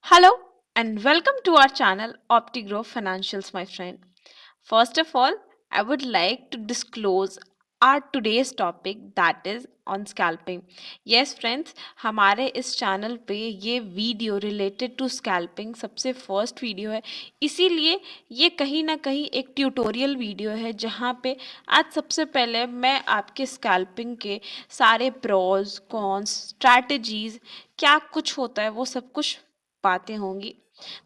Hello and welcome to our channel OptiGrow Financials, my friend. First of all, I would like to disclose our today's topic that is on scalping. Yes friends, हमारे इस channel पे ये video related to scalping सबसे first video है, इसीलिए ये कहीं ना कहीं एक ट्यूटोरियल वीडियो है जहाँ पे आज सबसे पहले मैं आपके स्कैल्पिंग के सारे प्रोज कॉन्स स्ट्रैटेजीज क्या कुछ होता है वो सब कुछ बातें होंगी।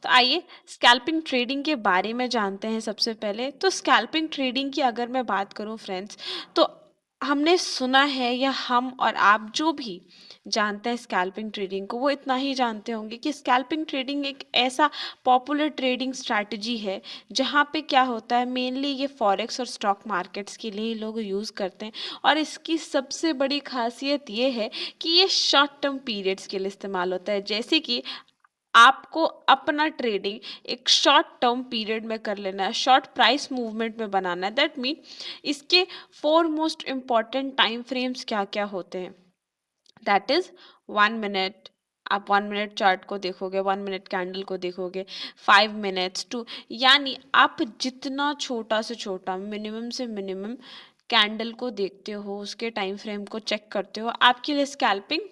तो आइए स्कैल्पिंग ट्रेडिंग के बारे में जानते हैं। सबसे पहले तो स्कैल्पिंग ट्रेडिंग की अगर मैं बात करूं फ्रेंड्स, तो हमने सुना है या हम और आप जो भी जानते हैं स्कैल्पिंग ट्रेडिंग को वो इतना ही जानते होंगे कि स्कैल्पिंग ट्रेडिंग एक ऐसा पॉपुलर ट्रेडिंग स्ट्रैटेजी है जहाँ पे क्या होता है, मेनली ये फॉरेक्स और स्टॉक मार्केट्स के लिए ही लोग यूज़ करते हैं। और इसकी सबसे बड़ी खासियत ये है कि ये शॉर्ट टर्म पीरियड्स के लिए इस्तेमाल होता है। जैसे कि आपको अपना ट्रेडिंग एक शॉर्ट टर्म पीरियड में कर लेना है, शॉर्ट प्राइस मूवमेंट में बनाना है। दैट मीन इसके four most important time frames क्या क्या होते हैं, दैट इज 1 मिनट। आप 1 मिनट चार्ट को देखोगे, 1 मिनट कैंडल को देखोगे, 5 मिनट्स टू, यानी आप जितना छोटा से छोटा मिनिमम से मिनिमम कैंडल को देखते हो, उसके टाइम फ्रेम को चेक करते हो, आपके लिए स्कैल्पिंग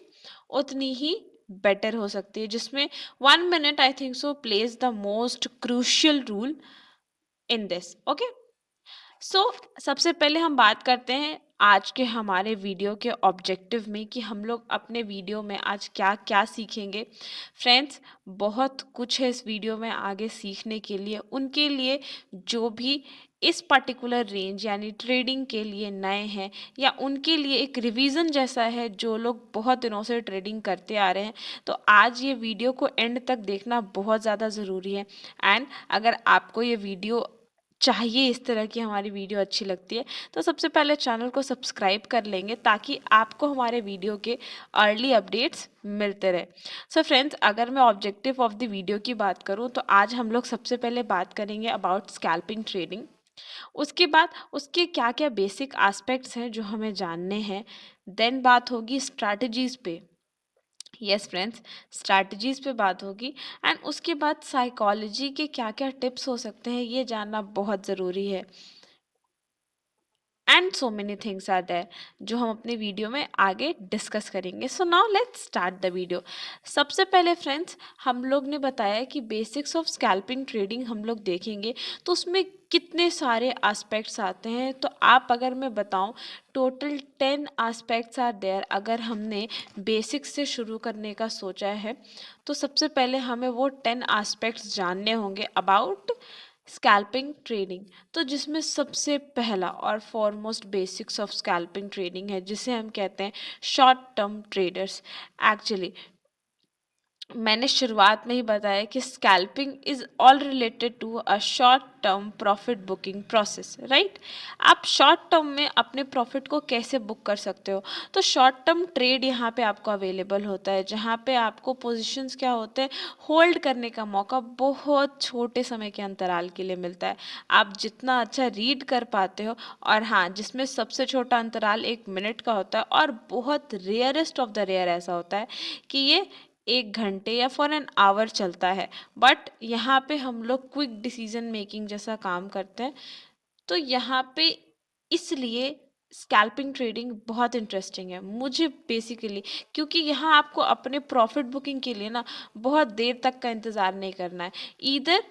उतनी ही बेटर हो सकती है, जिसमें 1 minute I think so plays the most crucial rule in this. Okay, so सबसे पहले हम बात करते हैं आज के हमारे वीडियो के ऑब्जेक्टिव में कि हम लोग अपने वीडियो में आज क्या क्या सीखेंगे। फ्रेंड्स, बहुत कुछ है इस वीडियो में आगे सीखने के लिए, उनके लिए जो भी इस पर्टिकुलर रेंज यानी ट्रेडिंग के लिए नए हैं, या उनके लिए एक रिवीजन जैसा है जो लोग बहुत दिनों से ट्रेडिंग करते आ रहे हैं। तो आज ये वीडियो को एंड तक देखना बहुत ज़्यादा ज़रूरी है। एंड अगर आपको ये वीडियो चाहिए, इस तरह की हमारी वीडियो अच्छी लगती है, तो सबसे पहले चैनल को सब्सक्राइब कर लेंगे ताकि आपको हमारे वीडियो के अर्ली अपडेट्स मिलते रहे। सो फ्रेंड्स, अगर मैं ऑब्जेक्टिव ऑफ द वीडियो की बात करूं तो आज हम लोग सबसे पहले बात करेंगे अबाउट स्कैल्पिंग ट्रेडिंग। उसके बाद उसके क्या क्या बेसिक एस्पेक्ट्स हैं जो हमें जानने हैं। देन बात होगी स्ट्रैटेजीज पे। यस फ्रेंड्स, स्ट्रैटेजीज पे बात होगी। एंड उसके बाद साइकोलॉजी के क्या क्या टिप्स हो सकते हैं ये जानना बहुत ज़रूरी है। And so many things are there जो हम अपने वीडियो में आगे डिस्कस करेंगे। So now let's start the video. सबसे पहले फ्रेंड्स, हम लोग ने बताया कि बेसिक्स ऑफ स्कैल्पिंग ट्रेडिंग हम लोग देखेंगे, तो उसमें कितने सारे एस्पेक्ट्स आते हैं। तो आप अगर मैं बताऊं, टोटल 10 एस्पेक्ट्स आर देयर। अगर हमने बेसिक्स से शुरू करने का सोचा है तो सबसे पहले हमें वो 10 एस्पेक्ट्स जानने होंगे अबाउट स्कैल्पिंग ट्रेडिंग। तो जिसमें सबसे पहला और foremost basics of scalping trading है, जिसे हम कहते हैं शॉर्ट टर्म ट्रेडर्स। एक्चुअली मैंने शुरुआत में ही बताया कि scalping is all related to a short term profit booking process, right. आप शॉर्ट टर्म में अपने प्रॉफिट को कैसे बुक कर सकते हो? तो शॉर्ट टर्म ट्रेड यहाँ पे आपको अवेलेबल होता है, जहाँ पे आपको पोजीशंस क्या होते हैं, होल्ड करने का मौका बहुत छोटे समय के अंतराल के लिए मिलता है। आप जितना अच्छा रीड कर पाते हो, और हाँ, जिसमें सबसे छोटा अंतराल 1 मिनट का होता है, और बहुत रेयरेस्ट ऑफ द रेयर ऐसा होता है कि ये 1 घंटे या फॉर एन आवर चलता है। बट यहाँ पे हम लोग क्विक डिसीजन मेकिंग जैसा काम करते हैं। तो यहाँ पे इसलिए स्कैल्पिंग ट्रेडिंग बहुत इंटरेस्टिंग है मुझे बेसिकली, क्योंकि यहाँ आपको अपने प्रॉफिट बुकिंग के लिए ना बहुत देर तक का इंतज़ार नहीं करना है। Either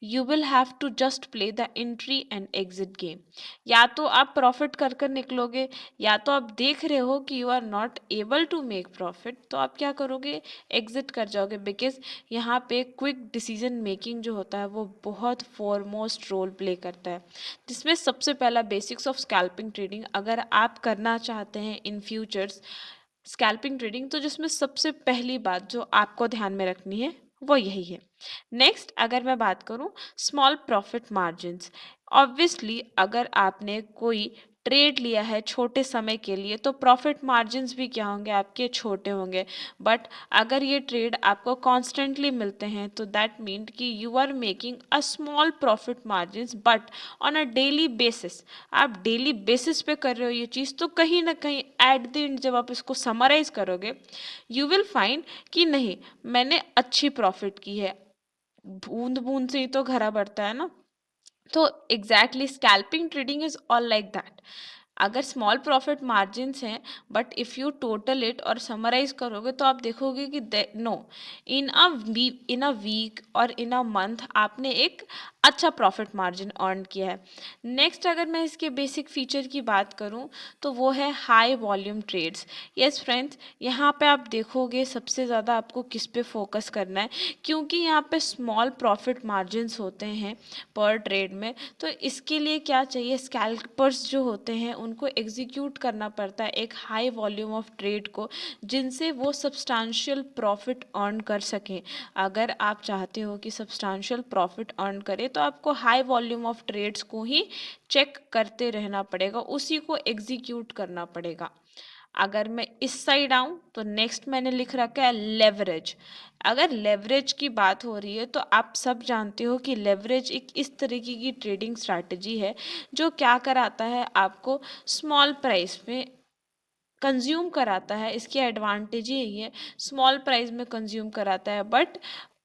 you will have to just play the entry and exit game. या तो आप प्रॉफिट कर कर निकलोगे, या तो आप देख रहे हो कि you are not able to make profit, तो आप क्या करोगे, एग्जिट कर जाओगे। बिकॉज यहाँ पे क्विक डिसीजन मेकिंग जो होता है वो बहुत फॉरमोस्ट रोल प्ले करता है। जिसमें सबसे पहला बेसिक्स ऑफ स्कैल्पिंग ट्रेडिंग अगर आप करना चाहते हैं इन फ्यूचर्स स्कैल्पिंग ट्रेडिंग, तो जिसमें सबसे पहली बात जो आपको ध्यान में रखनी है वो यही है। नेक्स्ट अगर मैं बात करूं, स्मॉल प्रॉफिट मार्जिन्स। ऑब्वियसली अगर आपने कोई ट्रेड लिया है छोटे समय के लिए, तो प्रॉफिट मार्जिन्स भी क्या होंगे, आपके छोटे होंगे। बट अगर ये ट्रेड आपको कॉन्स्टेंटली मिलते हैं तो दैट मीन कि you are making a small profit margins but on a daily basis. आप डेली बेसिस पे कर रहे हो ये चीज़, तो कहीं ना कहीं एट द एंड जब आप इसको समराइज करोगे, यू विल फाइंड कि नहीं, मैंने अच्छी प्रॉफिट की है। बूंद बूंद से ही तो घड़ा बढ़ता है ना। तो exactly scalping trading is all like that. अगर स्मॉल प्रॉफिट मार्जिन्स हैं, but if you total it और समराइज करोगे तो आप देखोगे कि नो, इन अ वीक और इन अ मंथ आपने एक अच्छा प्रॉफिट मार्जिन अर्न किया है। नेक्स्ट अगर मैं इसके बेसिक फीचर की बात करूं तो वो है high volume trades. Yes friends, यहाँ पे आप देखोगे सबसे ज़्यादा आपको किस पे फोकस करना है, क्योंकि यहाँ पे स्मॉल प्रॉफिट मार्जिन्स होते हैं पर ट्रेड में। तो इसके लिए क्या चाहिए, स्कैल्पर्स जो होते हैं उनको एग्जीक्यूट करना पड़ता है एक हाई वॉल्यूम ऑफ ट्रेड को, जिनसे वो सब्सटैंशियल प्रॉफिट अर्न कर सकें। अगर आप चाहते हो कि सब्सटैंशियल प्रॉफिट अर्न करें तो आपको हाई वॉल्यूम ऑफ ट्रेड्स को ही चेक करते रहना पड़ेगा, उसी को एग्जीक्यूट करना पड़ेगा। अगर मैं इस साइड आऊं तो नेक्स्ट मैंने लिख रखा है लेवरेज। अगर लेवरेज की बात हो रही है तो आप सब जानते हो कि लेवरेज एक इस तरीके की ट्रेडिंग स्ट्रैटेजी है जो क्या कराता है, आपको स्मॉल प्राइस में कंज्यूम कराता है। इसकी एडवांटेज ही यही है, स्मॉल प्राइस में कंज्यूम कराता है, बट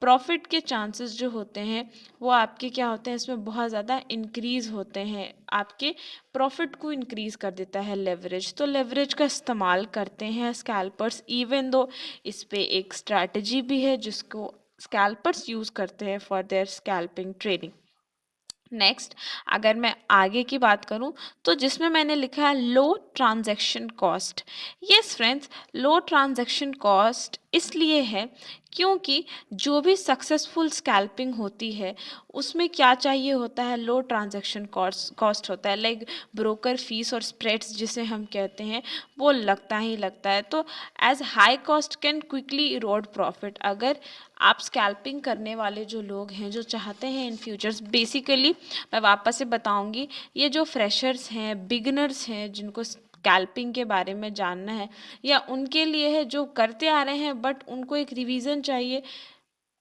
प्रॉफिट के चांसेस जो होते हैं वो आपके क्या होते हैं, इसमें बहुत ज़्यादा इंक्रीज होते हैं, आपके प्रॉफिट को इंक्रीज कर देता है लेवरेज। तो लेवरेज का इस्तेमाल करते हैं स्कैल्पर्स, इवन दो इस पे एक स्ट्रैटेजी भी है जिसको स्कैल्पर्स यूज़ करते हैं for their scalping trading. Next अगर मैं आगे की बात करूं तो जिसमें मैंने लिखा है लो ट्रांजैक्शन कॉस्ट। यस फ्रेंड्स, लो ट्रांजैक्शन कॉस्ट इसलिए है क्योंकि जो भी सक्सेसफुल स्कैल्पिंग होती है उसमें क्या चाहिए होता है, लो ट्रांजैक्शन कॉस्ट होता है। लाइक ब्रोकर फीस और स्प्रेड्स जिसे हम कहते हैं वो लगता ही लगता है। तो as high cost can quickly erode profit. अगर आप स्कैल्पिंग करने वाले जो लोग हैं जो चाहते हैं इन फ्यूचर्स, बेसिकली मैं वापस से बताऊंगी, ये जो फ्रेशर्स हैं, बिगिनर्स हैं, जिनको स्कैल्पिंग के बारे में जानना है, या उनके लिए है जो करते आ रहे हैं बट उनको एक रिवीजन चाहिए,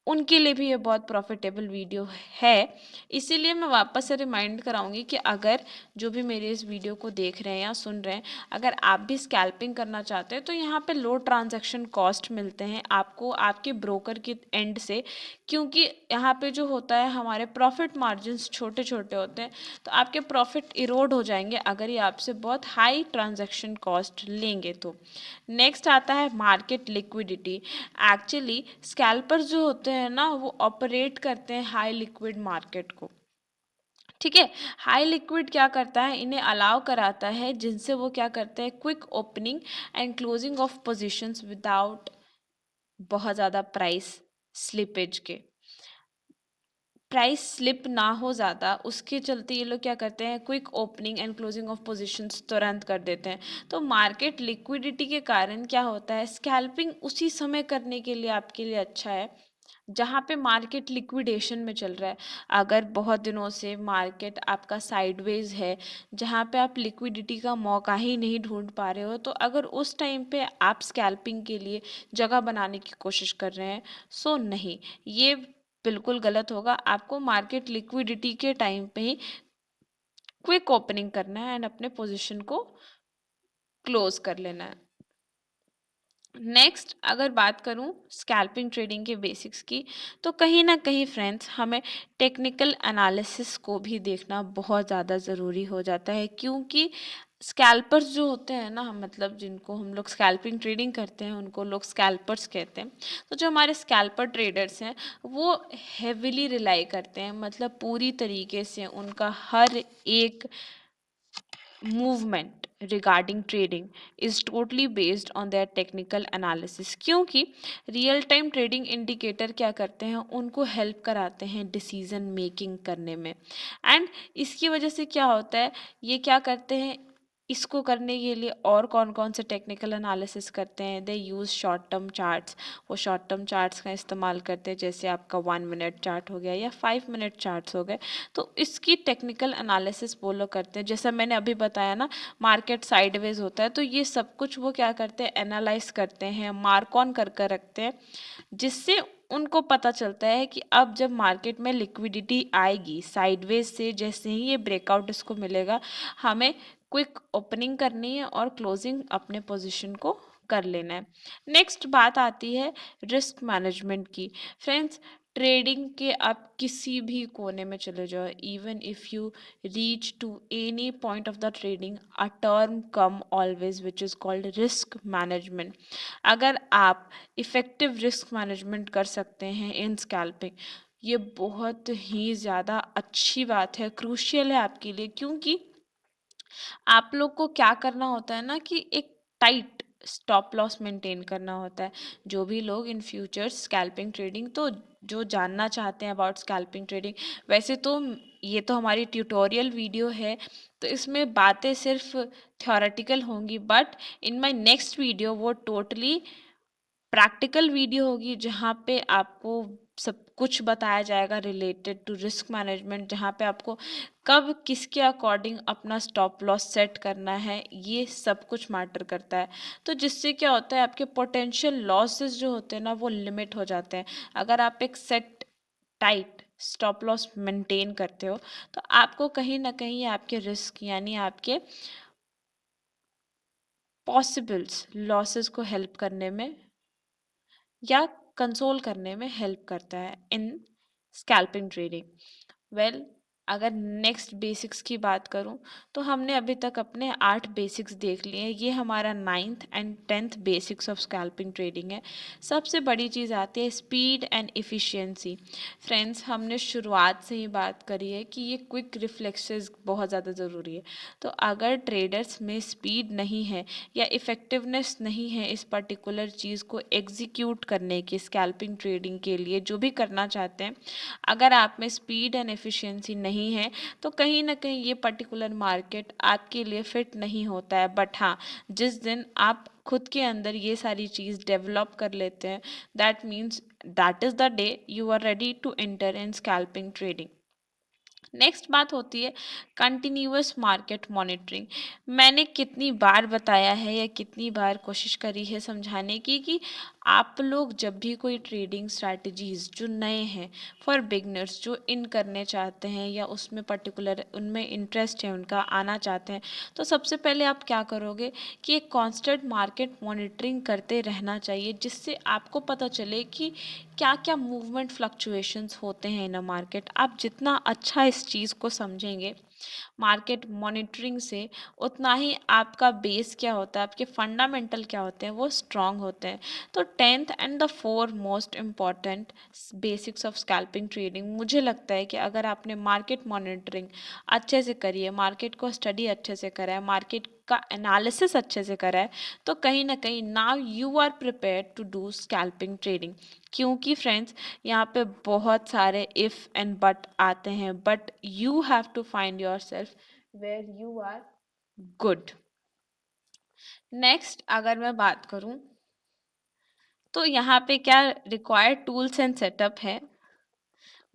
उनके लिए भी ये बहुत प्रॉफिटेबल वीडियो है। इसीलिए मैं वापस से रिमाइंड कराऊंगी कि अगर जो भी मेरे इस वीडियो को देख रहे हैं या सुन रहे हैं, अगर आप भी स्कैल्पिंग करना चाहते हैं तो यहाँ पे लो ट्रांजैक्शन कॉस्ट मिलते हैं आपको आपके ब्रोकर के एंड से, क्योंकि यहाँ पे जो होता है हमारे प्रॉफिट मार्जिन्स छोटे छोटे होते हैं, तो आपके प्रॉफिट इरोड हो जाएंगे अगर ये आपसे बहुत हाई ट्रांजैक्शन कॉस्ट लेंगे तो। नेक्स्ट आता है मार्केट लिक्विडिटी। एक्चुअली स्कैल्पर्स जो होते हैं ना वो ऑपरेट करते हैं हाई लिक्विड मार्केट को। ठीक है, हाई लिक्विड क्या करता है, इन्हें अलाउ कराता है, जिनसे वो क्या करते हैं, quick opening and closing of positions without बहुत ज़्यादा प्राइस स्लिपेज के। प्राइस स्लिप ना हो ज़्यादा, उसके चलते ये लोग क्या करते हैं, quick opening and closing of positions तुरंत कर देते हैं। तो मार्केट लिक्विडिटी के कारण क्या होता है, स्कैल्पिंग उसी समय करने के लिए आपके लिए अच्छा है जहाँ पे मार्केट लिक्विडेशन में चल रहा है। अगर बहुत दिनों से मार्केट आपका साइडवेज है, जहाँ पे आप लिक्विडिटी का मौका ही नहीं ढूंढ पा रहे हो, तो अगर उस टाइम पे आप स्कैल्पिंग के लिए जगह बनाने की कोशिश कर रहे हैं, सो नहीं, ये बिल्कुल गलत होगा। आपको मार्केट लिक्विडिटी के टाइम पे ही क्विक ओपनिंग करना है एंड अपने पोजीशन को क्लोज कर लेना है। नेक्स्ट अगर बात करूं स्कैल्पिंग ट्रेडिंग के बेसिक्स की, तो कहीं ना कहीं फ्रेंड्स हमें टेक्निकल एनालिसिस को भी देखना बहुत ज़्यादा ज़रूरी हो जाता है, क्योंकि स्कैल्पर्स जो होते हैं ना, मतलब जिनको हम लोग स्कैल्पिंग ट्रेडिंग करते हैं उनको लोग स्कैल्पर्स कहते हैं। तो जो हमारे स्कैल्पर ट्रेडर्स हैं वो हेविली रिलाई करते हैं, मतलब पूरी तरीके से उनका हर एक movement regarding trading is totally based on their technical analysis, क्योंकि रियल टाइम ट्रेडिंग इंडिकेटर क्या करते हैं, उनको हेल्प कराते हैं डिसीजन मेकिंग करने में। एंड इसकी वजह से क्या होता है, ये क्या करते हैं, इसको करने के लिए और कौन कौन से टेक्निकल एनालिसिस करते हैं, दे यूज़ शॉर्ट टर्म चार्ट्स। वो शॉर्ट टर्म चार्ट्स का इस्तेमाल करते हैं, जैसे आपका 1 मिनट चार्ट हो गया या 5 मिनट चार्ट्स हो गए। तो इसकी टेक्निकल एनालिसिस वो लोग करते हैं। जैसा मैंने अभी बताया ना, मार्केट साइडवेज होता है, तो ये सब कुछ वो क्या करते हैं, एनालाइज करते हैं, मार्क ऑन कर कर रखते हैं, जिससे उनको पता चलता है कि अब जब मार्केट में लिक्विडिटी आएगी साइडवेज से, जैसे ही ये ब्रेकआउट इसको मिलेगा, हमें क्विक ओपनिंग करनी है और क्लोजिंग अपने पोजीशन को कर लेना है। नेक्स्ट बात आती है रिस्क मैनेजमेंट की। फ्रेंड्स, ट्रेडिंग के आप किसी भी कोने में चले जाओ, even if you reach to any point of the trading, a term come always which is called risk management. अगर आप इफेक्टिव रिस्क मैनेजमेंट कर सकते हैं इन स्कैल्पिंग, ये बहुत ही ज़्यादा अच्छी बात है, क्रूशियल है आपके लिए। क्योंकि आप लोग को क्या करना होता है ना, कि एक टाइट स्टॉप लॉस मेंटेन करना होता है। जो भी लोग इन फ्यूचर स्कैल्पिंग ट्रेडिंग, तो जो जानना चाहते हैं अबाउट स्कैल्पिंग ट्रेडिंग, वैसे तो ये तो हमारी ट्यूटोरियल वीडियो है, तो इसमें बातें सिर्फ थ्योरेटिकल होंगी, but in my next video वो टोटली प्रैक्टिकल वीडियो होगी, जहाँ पे आपको सब कुछ बताया जाएगा रिलेटेड टू रिस्क मैनेजमेंट, जहाँ पे आपको कब किसके अकॉर्डिंग अपना स्टॉप लॉस सेट करना है, ये सब कुछ मैटर करता है। तो जिससे क्या होता है, आपके पोटेंशियल लॉसेस जो होते हैं ना, वो लिमिट हो जाते हैं। अगर आप एक set tight stop loss maintain करते हो, तो आपको कहीं ना कहीं आपके रिस्क यानी आपके पॉसिबल्स लॉसेस को हेल्प करने में या कंसोल करने में हेल्प करता है इन स्कैल्पिंग ट्रेडिंग। वेल, अगर नेक्स्ट बेसिक्स की बात करूं, तो हमने अभी तक अपने 8 बेसिक्स देख लिए हैं। ये हमारा 9th and 10th basics of scalping trading है। सबसे बड़ी चीज़ आती है स्पीड एंड इफ़िशियंसी। फ्रेंड्स, हमने शुरुआत से ही बात करी है कि ये क्विक रिफ्लेक्सेस बहुत ज़्यादा ज़रूरी है। तो अगर ट्रेडर्स में स्पीड नहीं है या इफ़ेक्टिवनेस नहीं है इस पर्टिकुलर चीज़ को एग्जीक्यूट करने की, स्कैल्पिंग ट्रेडिंग के लिए जो भी करना चाहते हैं, अगर आप में स्पीड एंड एफिशिएंसी नहीं है, तो कहीं ना कहीं ये पर्टिकुलर मार्केट आपके लिए फिट नहीं होता है। बट हाँ, जिस दिन आप खुद के अंदर ये सारी चीज़ डेवलप कर लेते हैं, that means that is the day you are ready to enter in scalping trading. Next बात होती है कंटिन्यूअस मार्केट मॉनिटरिंग। मैंने कितनी बार बताया है या कितनी बार कोशिश करी है समझाने की कि आप लोग जब भी कोई ट्रेडिंग स्ट्रैटेजीज जो नए हैं, फॉर बिगनर्स जो इन करने चाहते हैं या उसमें पर्टिकुलर उनमें इंटरेस्ट है, उनका आना चाहते हैं, तो सबसे पहले आप क्या करोगे कि एक कांस्टेंट मार्केट मॉनिटरिंग करते रहना चाहिए, जिससे आपको पता चले कि क्या क्या मूवमेंट फ्लक्चुएशंस होते हैं इन अ मार्केट। आप जितना अच्छा इस चीज़ को समझेंगे मार्केट मॉनिटरिंग से, उतना ही आपका बेस क्या होता है, आपके फंडामेंटल क्या होते हैं, वो स्ट्रांग होते हैं। तो 10th and the 4 most important basics of scalping trading, मुझे लगता है कि अगर आपने मार्केट मॉनिटरिंग अच्छे से करी है, मार्केट को स्टडी अच्छे से करा है, मार्केट का एनालिसिस अच्छे से करा है, तो कहीं ना कहीं now you are prepared to do scalping trading. क्योंकि फ्रेंड्स, यहाँ पे बहुत सारे इफ़ एंड बट आते हैं, but you have to find yourself where you are good. Next अगर मैं बात करूँ, तो यहाँ पे क्या रिक्वायर्ड टूल्स एंड सेटअप है,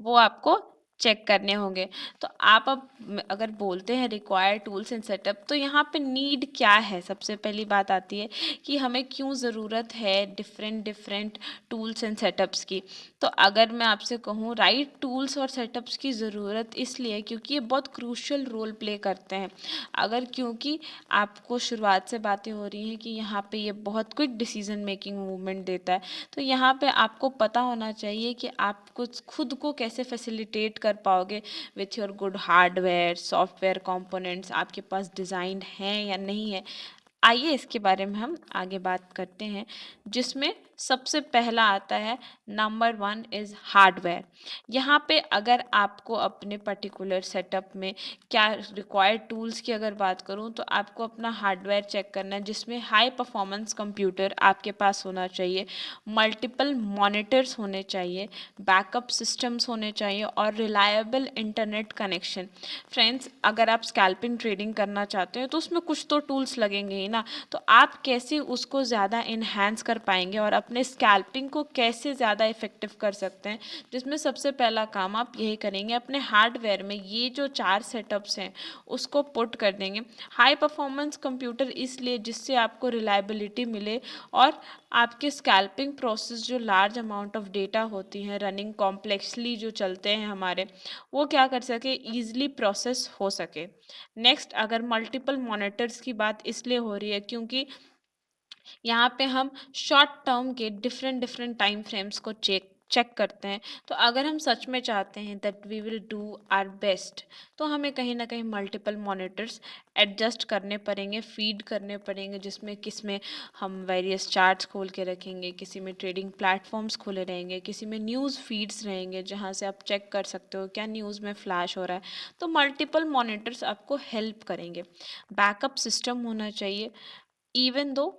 वो आपको चेक करने होंगे। तो आप अब अगर बोलते हैं रिक्वायर्ड टूल्स एंड सेटअप, तो यहाँ पे नीड क्या है, सबसे पहली बात आती है कि हमें क्यों ज़रूरत है different different tools and setups की। तो अगर मैं आपसे कहूँ, राइट टूल्स और सेटअप्स की ज़रूरत इसलिए क्योंकि ये बहुत क्रूशियल रोल प्ले करते हैं। अगर क्योंकि आपको शुरुआत से बातें हो रही हैं कि यहाँ पे ये बहुत क्विक डिसीजन मेकिंग मूवमेंट देता है, तो यहाँ पे आपको पता होना चाहिए कि आप कुछ खुद को कैसे फैसिलिटेट कर पाओगे with your good hardware software components, आपके पास डिज़ाइन हैं या नहीं है। आइए इसके बारे में हम आगे बात करते हैं, जिसमें सबसे पहला आता है, नंबर 1 इज़ हार्डवेयर। यहाँ पे अगर आपको अपने पर्टिकुलर सेटअप में क्या रिक्वायर्ड टूल्स की अगर बात करूँ, तो आपको अपना हार्डवेयर चेक करना है, जिसमें हाई परफॉर्मेंस कंप्यूटर आपके पास होना चाहिए, मल्टीपल मॉनिटर्स होने चाहिए, बैकअप सिस्टम्स होने चाहिए और रिलायबल इंटरनेट कनेक्शन। फ्रेंड्स, अगर आप स्कैल्पिंग ट्रेडिंग करना चाहते हो तो उसमें कुछ तो टूल्स लगेंगे ही ना, तो आप कैसे उसको ज़्यादा इन्हांस कर पाएंगे और अपने स्कैल्पिंग को कैसे ज़्यादा इफेक्टिव कर सकते हैं, जिसमें सबसे पहला काम आप यही करेंगे, अपने हार्डवेयर में ये जो 4 सेटअप्स हैं उसको पुट कर देंगे। हाई परफॉर्मेंस कंप्यूटर इसलिए जिससे आपको रिलायबिलिटी मिले और आपके स्कैल्पिंग प्रोसेस जो लार्ज अमाउंट ऑफ डेटा होती हैं, रनिंग कॉम्प्लेक्सली जो चलते हैं हमारे, वो क्या कर सके, ईजिली प्रोसेस हो सके। नेक्स्ट, अगर मल्टीपल मॉनिटर्स की बात इसलिए हो रही है क्योंकि यहाँ पे हम शॉर्ट टर्म के डिफरेंट डिफरेंट टाइम फ्रेम्स को चेक चेक करते हैं। तो अगर हम सच में चाहते हैं that we will do our best, तो हमें कहीं ना कहीं मल्टीपल मॉनिटर्स एडजस्ट करने पड़ेंगे, फीड करने पड़ेंगे, जिसमें किसमें हम वेरियस चार्ट्स खोल के रखेंगे, किसी में ट्रेडिंग प्लेटफॉर्म्स खुले रहेंगे, किसी में न्यूज़ फीड्स रहेंगे जहाँ से आप चेक कर सकते हो क्या न्यूज़ में फ्लैश हो रहा है। तो मल्टीपल मॉनिटर्स आपको हेल्प करेंगे। बैकअप सिस्टम होना चाहिए, इवन दो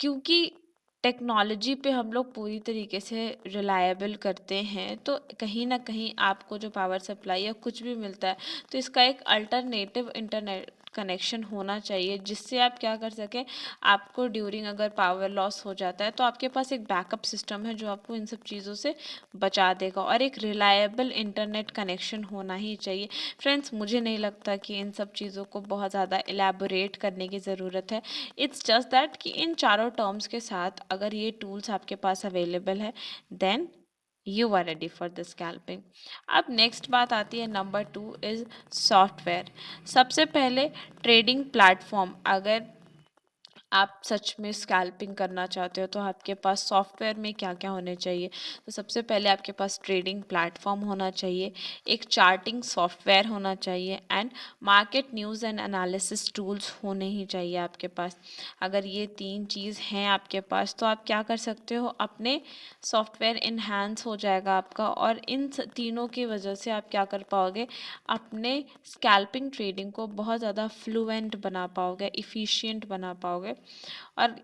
क्योंकि टेक्नोलॉजी पे हम लोग पूरी तरीके से रिलायबल करते हैं, तो कहीं ना कहीं आपको जो पावर सप्लाई या कुछ भी मिलता है, तो इसका एक अल्टरनेटिव इंटरनेट कनेक्शन होना चाहिए, जिससे आप क्या कर सकें, आपको ड्यूरिंग अगर पावर लॉस हो जाता है तो आपके पास एक बैकअप सिस्टम है जो आपको इन सब चीज़ों से बचा देगा, और एक रिलायबल इंटरनेट कनेक्शन होना ही चाहिए। फ्रेंड्स, मुझे नहीं लगता कि इन सब चीज़ों को बहुत ज़्यादा एलैबोरेट करने की ज़रूरत है। इट्स जस्ट दैट कि इन चारों टर्म्स के साथ अगर ये टूल्स आपके पास अवेलेबल है, then you are ready for the scalping. अब नेक्स्ट बात आती है, नंबर 2 इज़ सॉफ्टवेयर। सबसे पहले ट्रेडिंग प्लेटफॉर्म, अगर आप सच में स्कैल्पिंग करना चाहते हो तो आपके पास सॉफ्टवेयर में क्या क्या होने चाहिए। तो सबसे पहले आपके पास ट्रेडिंग प्लेटफॉर्म होना चाहिए, एक चार्टिंग सॉफ्टवेयर होना चाहिए, and market news and analysis tools होने ही चाहिए आपके पास। अगर ये 3 चीज़ हैं आपके पास तो आप क्या कर सकते हो, अपने सॉफ्टवेयर इन्हांस हो जाएगा आपका, और इन तीनों की वजह से आप क्या कर पाओगे, अपने स्कैल्पिंग ट्रेडिंग को बहुत ज़्यादा फ्लुएंट बना पाओगे, इफ़िशिएंट बना पाओगे, और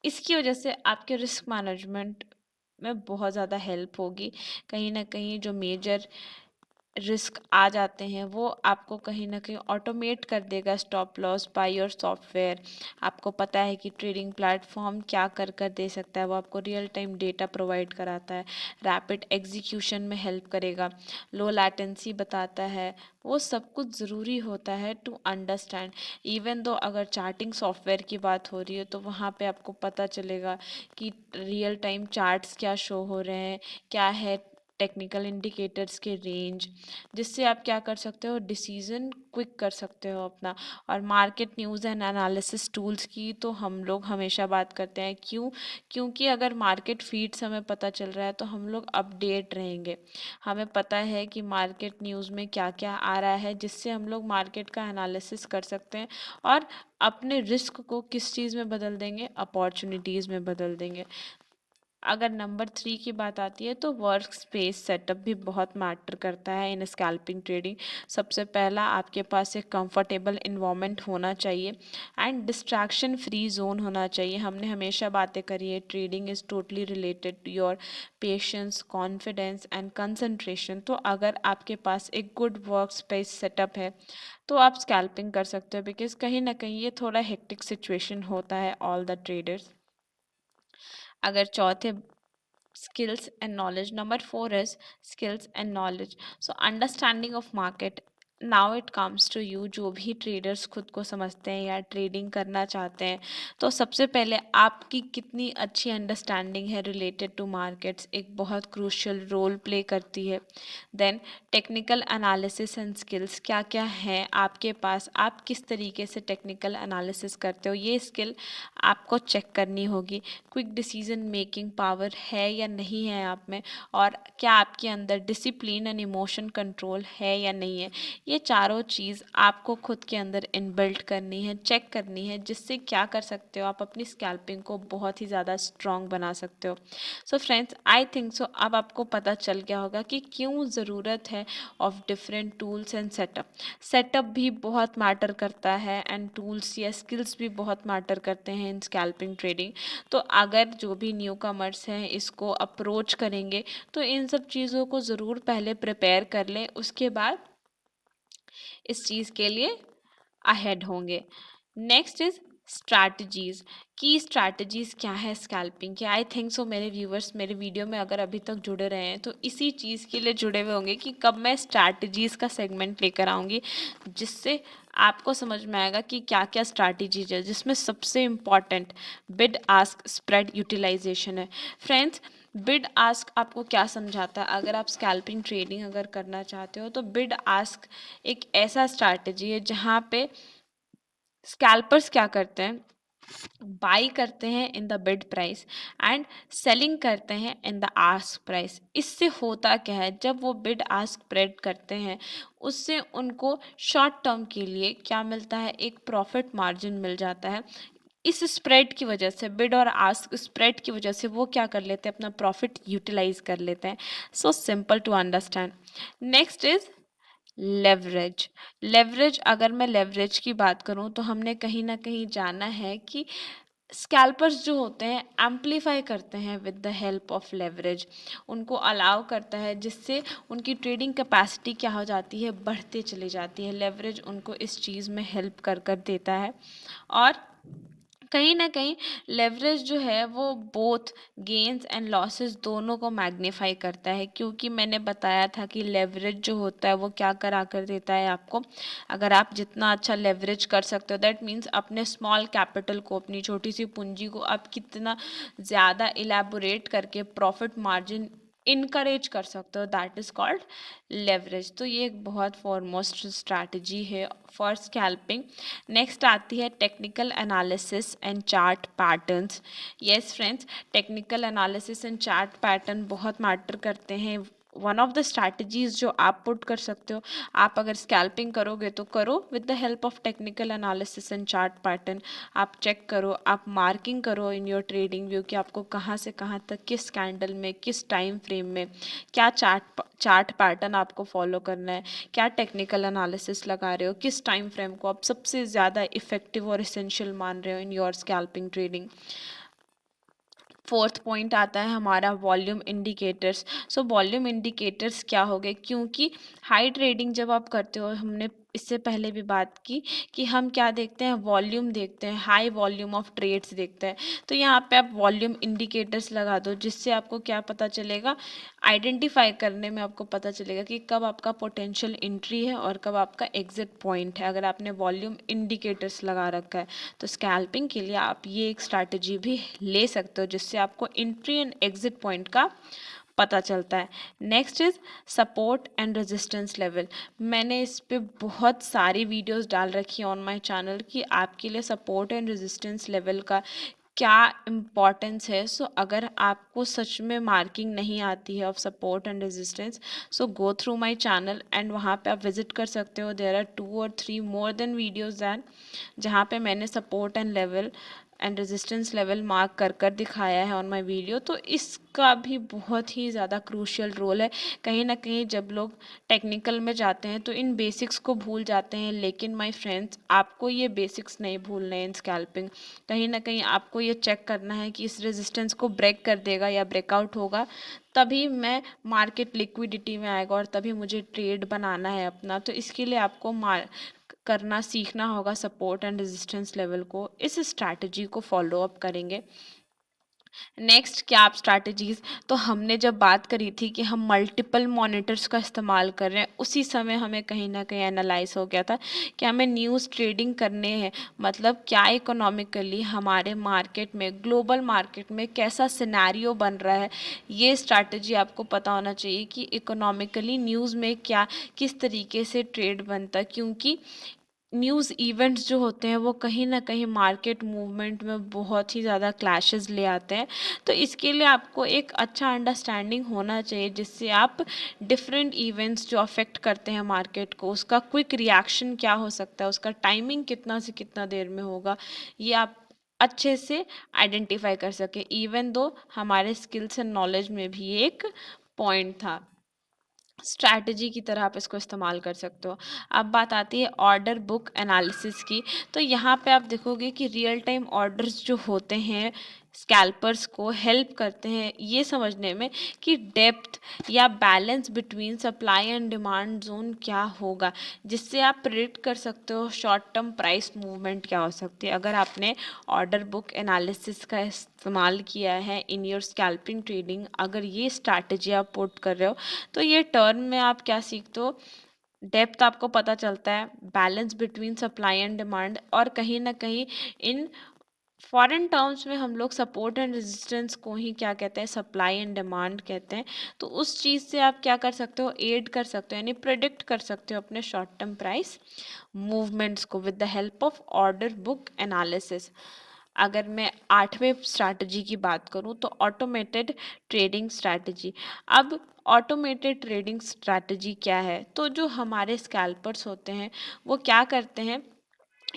इसकी वजह से आपके रिस्क मैनेजमेंट में बहुत ज़्यादा हेल्प होगी। कहीं ना कहीं जो मेजर रिस्क आ जाते हैं वो आपको कहीं ना कहीं ऑटोमेट कर देगा stop loss by your software. आपको पता है कि ट्रेडिंग प्लेटफॉर्म क्या कर कर दे सकता है, वो आपको रियल टाइम डेटा प्रोवाइड कराता है, रैपिड एग्जीक्यूशन में हेल्प करेगा, लो लैटेंसी बताता है, वो सब कुछ ज़रूरी होता है टू अंडरस्टैंड। इवन दो अगर चार्टिंग सॉफ्टवेयर की बात हो रही है तो वहाँ पे आपको पता चलेगा कि रियल टाइम चार्ट्स क्या शो हो रहे हैं, क्या है टेक्निकल इंडिकेटर्स के रेंज, जिससे आप क्या कर सकते हो, डिसीजन क्विक कर सकते हो अपना। और market news and analysis tools की तो हम लोग हमेशा बात करते हैं, क्योंकि अगर मार्केट फीड्स हमें पता चल रहा है तो हम लोग अपडेट रहेंगे, हमें पता है कि मार्केट न्यूज़ में क्या क्या आ रहा है, जिससे हम लोग मार्केट का एनालिसिस कर सकते हैं और अपने रिस्क को किस चीज़ में बदल देंगे, अपॉर्चुनिटीज़ में बदल देंगे। अगर नंबर 3 की बात आती है तो वर्क स्पेस सेटअप भी बहुत मैटर करता है इन स्कैल्पिंग ट्रेडिंग। सबसे पहला, आपके पास एक कंफर्टेबल इन्वायरमेंट होना चाहिए एंड डिस्ट्रैक्शन फ्री जोन होना चाहिए। हमने हमेशा बातें करी है, trading is totally related to your patience, confidence and concentration. तो अगर आपके पास एक गुड वर्क स्पेस सेटअप है तो आप स्कैल्पिंग कर सकते हो, बिकॉज कहीं ना कहीं ये थोड़ा हेक्टिक सिचुएशन होता है ऑल द ट्रेडर्स। अगर चौथे, skills and knowledge, number 4 is skills and knowledge, so understanding of market। Now it comes to you, जो भी ट्रेडर्स खुद को समझते हैं या ट्रेडिंग करना चाहते हैं, तो सबसे पहले आपकी कितनी अच्छी अंडरस्टैंडिंग है रिलेटेड टू मार्केट्स एक बहुत क्रूशियल रोल प्ले करती है। Then technical analysis and skills, क्या क्या हैं आपके पास, आप किस तरीके से टेक्निकल एनालिसिस करते हो, ये स्किल आपको चेक करनी होगी। क्विक डिसीजन मेकिंग पावर है या नहीं है आप में, और क्या आपके अंदर डिसिप्लिन एंड इमोशन कंट्रोल है या नहीं है, ये चारों चीज़ आपको खुद के अंदर इनबिल्ट करनी है, चेक करनी है, जिससे क्या कर सकते हो आप अपनी स्कैल्पिंग को बहुत ही ज़्यादा स्ट्रॉन्ग बना सकते हो। सो फ्रेंड्स, आई थिंक सो अब आपको पता चल गया होगा कि क्यों ज़रूरत है of different tools and setup. Setup भी बहुत मैटर करता है एंड टूल्स या स्किल्स भी बहुत मैटर करते हैं इन स्कैल्पिंग ट्रेडिंग। तो अगर जो भी न्यू कमर्स हैं इसको अप्रोच करेंगे तो इन सब चीज़ों को ज़रूर पहले प्रिपेयर कर लें, उसके बाद इस चीज़ के लिए अहेड होंगे। Next is strategies. की स्ट्रैटेजीज क्या है स्कैल्पिंग की? आई थिंक सो मेरे व्यूवर्स मेरे वीडियो में अगर अभी तक जुड़े रहे हैं तो इसी चीज़ के लिए जुड़े हुए होंगे कि कब मैं स्ट्रैटेजीज का सेगमेंट लेकर आऊँगी, जिससे आपको समझ में आएगा कि क्या क्या स्ट्रैटेजीज है, जिसमें सबसे important bid ask spread utilisation है। फ्रेंड्स, बिड आस्क आपको क्या समझाता है? अगर आप स्कैल्पिंग ट्रेडिंग अगर करना चाहते हो तो बिड आस्क एक ऐसा स्ट्रैटेजी है जहाँ पे स्कैल्पर्स क्या करते हैं, बाई करते हैं in the bid price and selling करते हैं इन द आस्क प्राइस। इससे होता क्या है, जब वो बिड आस्क स्प्रेड करते हैं उससे उनको शॉर्ट टर्म के लिए क्या मिलता है, एक प्रॉफिट मार्जिन मिल जाता है। इस स्प्रेड की वजह से, बिड और आस्क स्प्रेड की वजह से वो क्या कर लेते हैं, अपना प्रॉफिट यूटिलाइज कर लेते हैं। So simple to understand. Next is leverage. Leverage, अगर मैं लेवरेज की बात करूं तो हमने कहीं ना कहीं जाना है कि स्कैल्पर्स जो होते हैं एम्पलीफाई करते हैं with the help of leverage. उनको अलाउ करता है, जिससे उनकी ट्रेडिंग कैपेसिटी क्या हो जाती है, बढ़ते चली जाती है। लेवरेज उनको इस चीज़ में हेल्प कर कर देता है। और कहीं ना कहीं लेवरेज जो है वो बोथ गेन्स एंड लॉसेस दोनों को मैग्नीफाई करता है, क्योंकि मैंने बताया था कि लेवरेज जो होता है वो क्या करा कर देता है आपको। अगर आप जितना अच्छा लेवरेज कर सकते हो, दैट मीन्स अपने स्मॉल कैपिटल को, अपनी छोटी सी पूंजी को आप कितना ज़्यादा इलेबोरेट करके प्रॉफिट मार्जिन इनकरेज कर सकते हो, दैट इज़ कॉल्ड लेवरेज। तो ये एक बहुत फॉरमोस्ट स्ट्रैटेजी है फॉर स्कैल्पिंग। नेक्स्ट आती है technical analysis and chart patterns. Yes friends, technical analysis and chart pattern बहुत मैटर करते हैं। वन ऑफ द स्ट्रैटेजीज जो आप पुट कर सकते हो, आप अगर स्कैल्पिंग करोगे तो करो with the help of technical analysis and chart pattern. आप चेक करो, आप मार्किंग करो इन योर ट्रेडिंग व्यू कि आपको कहाँ से कहाँ तक, किस कैंडल में, किस टाइम फ्रेम में क्या चार्ट पैटर्न आपको फॉलो करना है, क्या टेक्निकल एनालिसिस लगा रहे हो, किस टाइम फ्रेम को आप सबसे ज़्यादा इफेक्टिव और इसेंशियल मान रहे हो in your scalping trading. Fourth point आता है हमारा volume indicators. So volume indicators क्या हो गए, क्योंकि हाई ट्रेडिंग जब आप करते हो, हमने इससे पहले भी बात की कि हम क्या देखते हैं, वॉल्यूम देखते हैं, हाई वॉल्यूम ऑफ ट्रेड्स देखते हैं। तो यहाँ पे आप वॉल्यूम इंडिकेटर्स लगा दो, जिससे आपको क्या पता चलेगा, आइडेंटिफाई करने में आपको पता चलेगा कि कब आपका पोटेंशियल एंट्री है और कब आपका एग्जिट पॉइंट है, अगर आपने वॉल्यूम इंडिकेटर्स लगा रखा है। तो स्कैल्पिंग के लिए आप ये एक स्ट्रैटेजी भी ले सकते हो, जिससे आपको एंट्री एंड एग्जिट पॉइंट का पता चलता है। Next is support and resistance level. मैंने इस पे बहुत सारी वीडियोस डाल रखी है ऑन माय चैनल कि आपके लिए सपोर्ट एंड रेजिस्टेंस लेवल का क्या इम्पॉर्टेंस है। सो अगर आपको सच में मार्किंग नहीं आती है of support and resistance, so go through my channel and वहाँ पे आप विजिट कर सकते हो। देयर आर 2 और 3 मोर देन वीडियोज दैन, जहाँ पे मैंने support and level and resistance level mark कर कर दिखाया है ऑन माय वीडियो। तो इसका भी बहुत ही ज़्यादा क्रूशियल रोल है। कहीं ना कहीं जब लोग टेक्निकल में जाते हैं तो इन बेसिक्स को भूल जाते हैं, लेकिन माय फ्रेंड्स, आपको ये बेसिक्स नहीं भूलने इन स्कैल्पिंग। कहीं ना कहीं आपको ये चेक करना है कि इस रेजिस्टेंस को ब्रेक कर देगा या ब्रेकआउट होगा, तभी मैं मार्केट लिक्विडिटी में आएगा और तभी मुझे ट्रेड बनाना है अपना। तो इसके लिए आपको करना सीखना होगा सपोर्ट एंड रेजिस्टेंस लेवल को। इस स्ट्रैटेजी को फॉलो अप करेंगे। नेक्स्ट क्या आप स्ट्रैटेजीज, तो हमने जब बात करी थी कि हम मल्टीपल मॉनिटर्स का इस्तेमाल कर रहे हैं, उसी समय हमें कहीं ना कहीं एनालाइज हो गया था कि हमें न्यूज़ ट्रेडिंग करने हैं, मतलब क्या इकोनॉमिकली हमारे मार्केट में, ग्लोबल मार्केट में कैसा सिनेरियो बन रहा है। ये स्ट्रैटेजी आपको पता होना चाहिए कि इकोनॉमिकली न्यूज़ में क्या, किस तरीके से ट्रेड बनता है, क्योंकि न्यूज़ इवेंट्स जो होते हैं वो कहीं न कहीं मार्केट मूवमेंट में बहुत ही ज़्यादा क्लैशेस ले आते हैं। तो इसके लिए आपको एक अच्छा अंडरस्टैंडिंग होना चाहिए जिससे आप डिफरेंट इवेंट्स जो अफ़ेक्ट करते हैं मार्केट को, उसका क्विक रिएक्शन क्या हो सकता है, उसका टाइमिंग कितना से कितना देर में होगा, ये आप अच्छे से आइडेंटिफ़ाई कर सकें। इवन दो हमारे स्किल्स एंड नॉलेज में भी एक पॉइंट था। स्ट्रैटेजी की तरह आप इसको इस्तेमाल कर सकते हो। अब बात आती है ऑर्डर बुक एनालिसिस की, तो यहाँ पे आप देखोगे कि रियल टाइम ऑर्डर्स जो होते हैं स्कैल्पर्स को हेल्प करते हैं ये समझने में कि डेप्थ या balance between supply and demand zone क्या होगा, जिससे आप प्रिडिक्ट कर सकते हो शॉर्ट टर्म प्राइस मूवमेंट क्या हो सकती है। अगर आपने ऑर्डर बुक एनालिसिस का इस्तेमाल किया है इन योर स्कैल्पिंग ट्रेडिंग, अगर ये स्ट्रैटेजी आप पुट कर रहे हो तो ये टर्म में आप क्या सीखते हो, डेप्थ आपको पता चलता है, balance between supply and demand, और कहीं ना कहीं इन फॉरेन टर्म्स में हम लोग सपोर्ट एंड रेजिस्टेंस को ही क्या कहते हैं, सप्लाई एंड डिमांड कहते हैं। तो उस चीज़ से आप क्या कर सकते हो, एड कर सकते हो, यानी प्रिडिक्ट कर सकते हो अपने शॉर्ट टर्म प्राइस मूवमेंट्स को with the help of order book analysis. अगर मैं आठवें स्ट्रैटेजी की बात करूं तो ऑटोमेटेड ट्रेडिंग स्ट्रैटेजी। अब ऑटोमेटेड ट्रेडिंग स्ट्रैटेजी क्या है, तो जो हमारे स्कैल्पर्स होते हैं वो क्या करते हैं,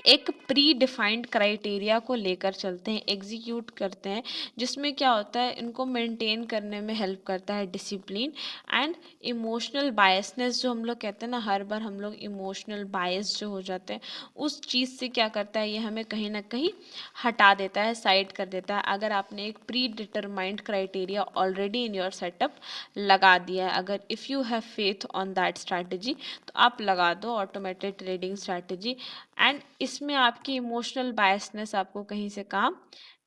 एक प्री डिफाइंड क्राइटेरिया को लेकर चलते हैं, एग्जीक्यूट करते हैं, जिसमें क्या होता है इनको मेंटेन करने में हेल्प करता है डिसिप्लिन एंड इमोशनल बायसनेस, जो हम लोग कहते हैं ना, हर बार हम लोग इमोशनल बायस जो हो जाते हैं उस चीज़ से क्या करता है, ये हमें कहीं ना कहीं हटा देता है, साइड कर देता है। अगर आपने एक pre determined criteria already in your setup लगा दिया है, अगर if you have faith on that strategy तो आप लगा दो ऑटोमेटेड ट्रेडिंग स्ट्रैटेजी, एंड इसमें आपकी इमोशनल बायसनेस आपको कहीं से काम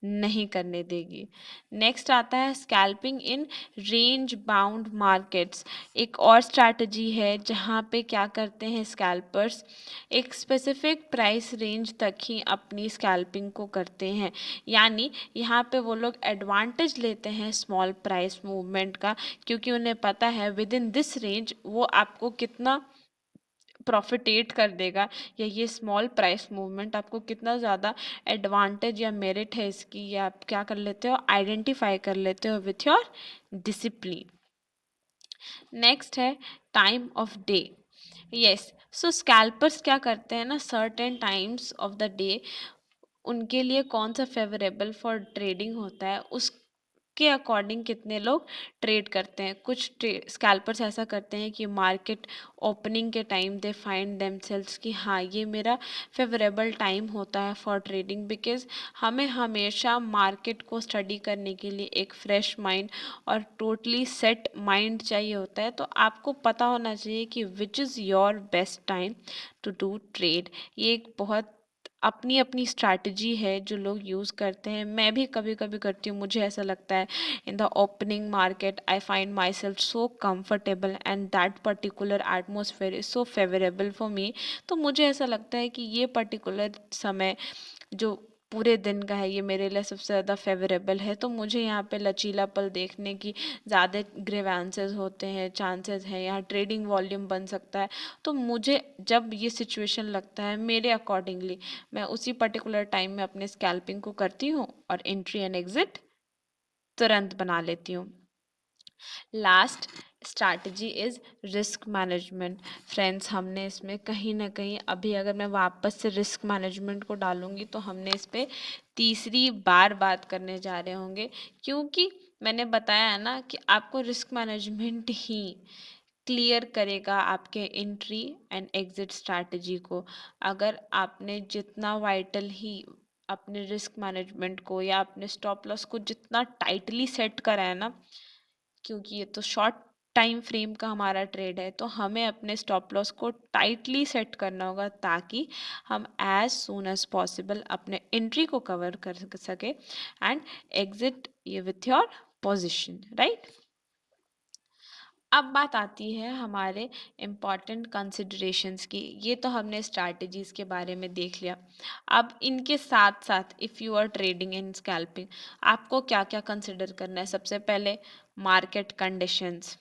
नहीं करने देगी। नेक्स्ट आता है scalping in range bound markets. एक और स्ट्रैटेजी है जहाँ पे क्या करते हैं स्कैल्पर्स, एक स्पेसिफिक प्राइस रेंज तक ही अपनी स्कैल्पिंग को करते हैं, यानी यहाँ पे वो लोग एडवांटेज लेते हैं स्मॉल प्राइस मूवमेंट का, क्योंकि उन्हें पता है विद इन दिस रेंज वो आपको कितना प्रॉफिटेट कर देगा, या ये स्मॉल प्राइस मूवमेंट आपको कितना ज़्यादा एडवांटेज या मेरिट है इसकी, ये आप क्या कर लेते हो, आइडेंटिफाई कर लेते हो विथ योर डिसिप्लिन। नेक्स्ट है time of day. Yes, so scalpers क्या करते हैं ना, certain times of the day उनके लिए कौन सा फेवरेबल फॉर ट्रेडिंग होता है उसके अकॉर्डिंग कितने लोग ट्रेड करते हैं। कुछ स्कैल्पर्स ऐसा करते हैं कि मार्केट ओपनिंग के टाइम दे फाइंड देमसेल्स कि हाँ ये मेरा फेवरेबल टाइम होता है फॉर ट्रेडिंग, बिकॉज हमें हमेशा मार्केट को स्टडी करने के लिए एक फ्रेश माइंड और टोटली सेट माइंड चाहिए होता है। तो आपको पता होना चाहिए कि which is your best time to do trade. ये एक बहुत अपनी अपनी स्ट्रैटेजी है जो लोग यूज़ करते हैं, मैं भी कभी कभी करती हूँ। मुझे ऐसा लगता है in the opening market I find my self so comfortable and that particular atmosphere is so favourable for me. तो मुझे ऐसा लगता है कि ये पर्टिकुलर समय जो पूरे दिन का है ये मेरे लिए सबसे ज़्यादा फेवरेबल है। तो मुझे यहाँ पे लचीलापन देखने की ज़्यादा ग्रीवेंसेस होते हैं, चांसेस हैं, यहाँ ट्रेडिंग वॉल्यूम बन सकता है। तो मुझे जब ये सिचुएशन लगता है मेरे अकॉर्डिंगली मैं उसी पर्टिकुलर टाइम में अपने स्कैल्पिंग को करती हूँ और एंट्री एंड एग्जिट तुरंत बना लेती हूँ। Last strategy is risk management. Friends, हमने इसमें कहीं ना कहीं अभी अगर मैं वापस से रिस्क मैनेजमेंट को डालूंगी तो हमने इस पर तीसरी बार बात करने जा रहे होंगे, क्योंकि मैंने बताया है ना कि आपको रिस्क मैनेजमेंट ही क्लियर करेगा आपके एंट्री एंड एग्जिट स्ट्रैटेजी को। अगर आपने जितना वाइटल ही अपने रिस्क मैनेजमेंट को या अपने स्टॉप लॉस को जितना टाइटली सेट करा है ना, क्योंकि ये तो शॉर्ट टाइम फ्रेम का हमारा ट्रेड है, तो हमें अपने स्टॉप लॉस को टाइटली सेट करना होगा ताकि हम एज सून एज पॉसिबल अपने एंट्री को कवर कर सके एंड एग्जिट ये विथ योर पोजीशन, राइट। अब बात आती है हमारे इम्पॉर्टेंट कंसिडरेशंस की। ये तो हमने स्ट्रैटेजीज़ के बारे में देख लिया। अब इनके साथ साथ if you are trading in scalping आपको क्या क्या कंसिडर करना है। सबसे पहले market conditions,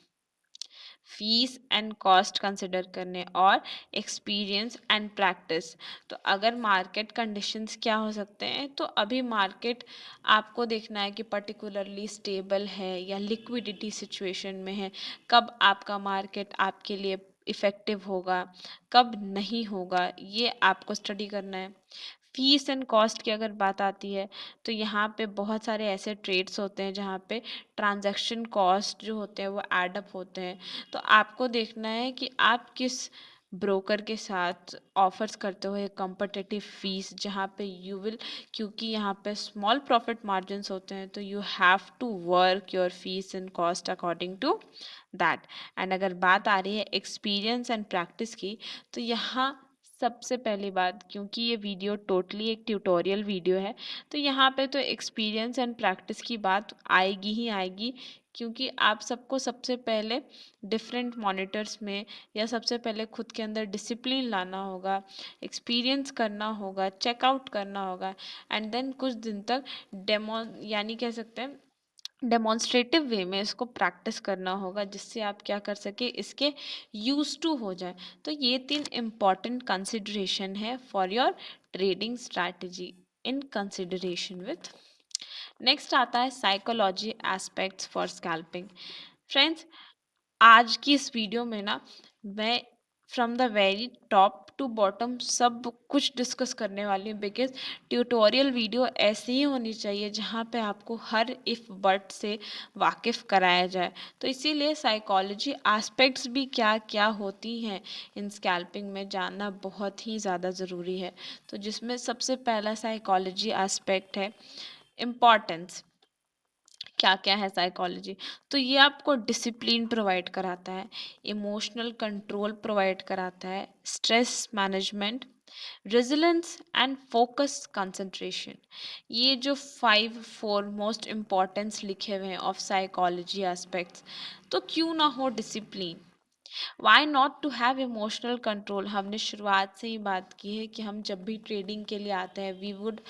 fees and cost consider करने और एक्सपीरियंस एंड प्रैक्टिस। तो अगर मार्केट कंडीशंस क्या हो सकते हैं, तो अभी मार्केट आपको देखना है कि पर्टिकुलरली स्टेबल है या लिक्विडिटी सिचुएशन में है, कब आपका मार्केट आपके लिए इफ़ेक्टिव होगा, कब नहीं होगा, ये आपको स्टडी करना है। फीस एंड कॉस्ट की अगर बात आती है, तो यहाँ पे बहुत सारे ऐसे ट्रेड्स होते हैं जहाँ पे ट्रांजैक्शन कॉस्ट जो होते हैं वो ऐड अप होते हैं। तो आपको देखना है कि आप किस ब्रोकर के साथ ऑफर्स करते हो एक कम्पिटिटिव फीस, जहाँ पे यू विल, क्योंकि यहाँ पे स्मॉल प्रॉफिट मार्जिन्स होते हैं, तो you have to work your fees and cost according to that. And अगर बात आ रही है एक्सपीरियंस एंड प्रैक्टिस की, तो यहाँ सबसे पहली बात, क्योंकि ये वीडियो टोटली एक ट्यूटोरियल वीडियो है, तो यहाँ पे तो एक्सपीरियंस एंड प्रैक्टिस की बात आएगी ही आएगी, क्योंकि आप सबको सबसे पहले डिफरेंट मॉनिटर्स में या सबसे पहले खुद के अंदर डिसिप्लिन लाना होगा, एक्सपीरियंस करना होगा, चेकआउट करना होगा, एंड देन कुछ दिन तक डेमो यानी कह सकते हैं डेमोन्स्ट्रेटिव वे में इसको प्रैक्टिस करना होगा, जिससे आप क्या कर सके, इसके यूज टू हो जाए। तो ये 3 इम्पॉर्टेंट कंसिडरेशन है for your trading strategy in consideration with. Next आता है psychology aspects for scalping. Friends, आज की इस वीडियो में ना मैं from the very top to bottom सब कुछ डिस्कस करने वाली हूँ, बिकॉज ट्यूटोरियल वीडियो ऐसी ही होनी चाहिए जहाँ पे आपको हर इफ बट से वाकिफ़ कराया जाए। तो इसीलिए साइकोलॉजी एस्पेक्ट्स भी क्या क्या होती हैं इन स्कैल्पिंग में जानना बहुत ही ज़्यादा ज़रूरी है। तो जिसमें सबसे पहला साइकोलॉजी एस्पेक्ट है इम्पॉर्टेंस। क्या क्या है साइकोलॉजी, तो ये आपको डिसिप्लिन प्रोवाइड कराता है, इमोशनल कंट्रोल प्रोवाइड कराता है, stress management, resilience and focus concentration. ये जो 5 मोस्ट इम्पॉर्टेंस लिखे हुए हैं ऑफ साइकोलॉजी एस्पेक्ट्स। तो क्यों ना हो discipline, why not to have emotional control. हमने शुरुआत से ही बात की है कि हम जब भी ट्रेडिंग के लिए आते हैं, we would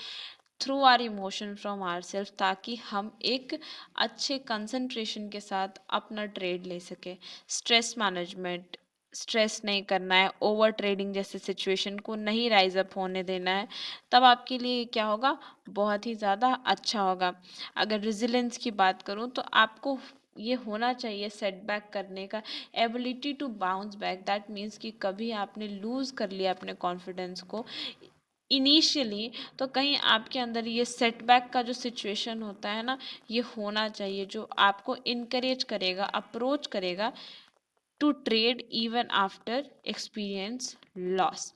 through our emotion from ourself, ताकि हम एक अच्छे कंसंट्रेशन के साथ अपना ट्रेड ले सके। स्ट्रेस मैनेजमेंट, स्ट्रेस नहीं करना है, ओवर ट्रेडिंग जैसे सिचुएशन को नहीं राइज अप होने देना है, तब आपके लिए क्या होगा, बहुत ही ज़्यादा अच्छा होगा। अगर रेजिलेंस की बात करूँ, तो आपको ये होना चाहिए सेटबैक करने का ability to bounce back. That means कि कभी आपने लूज़ कर लिया अपने कॉन्फिडेंस को इनिशियली, तो कहीं आपके अंदर ये सेटबैक का जो सिचुएशन होता है ना, ये होना चाहिए, जो आपको इनकरेज करेगा, अप्रोच करेगा to trade even after experience loss.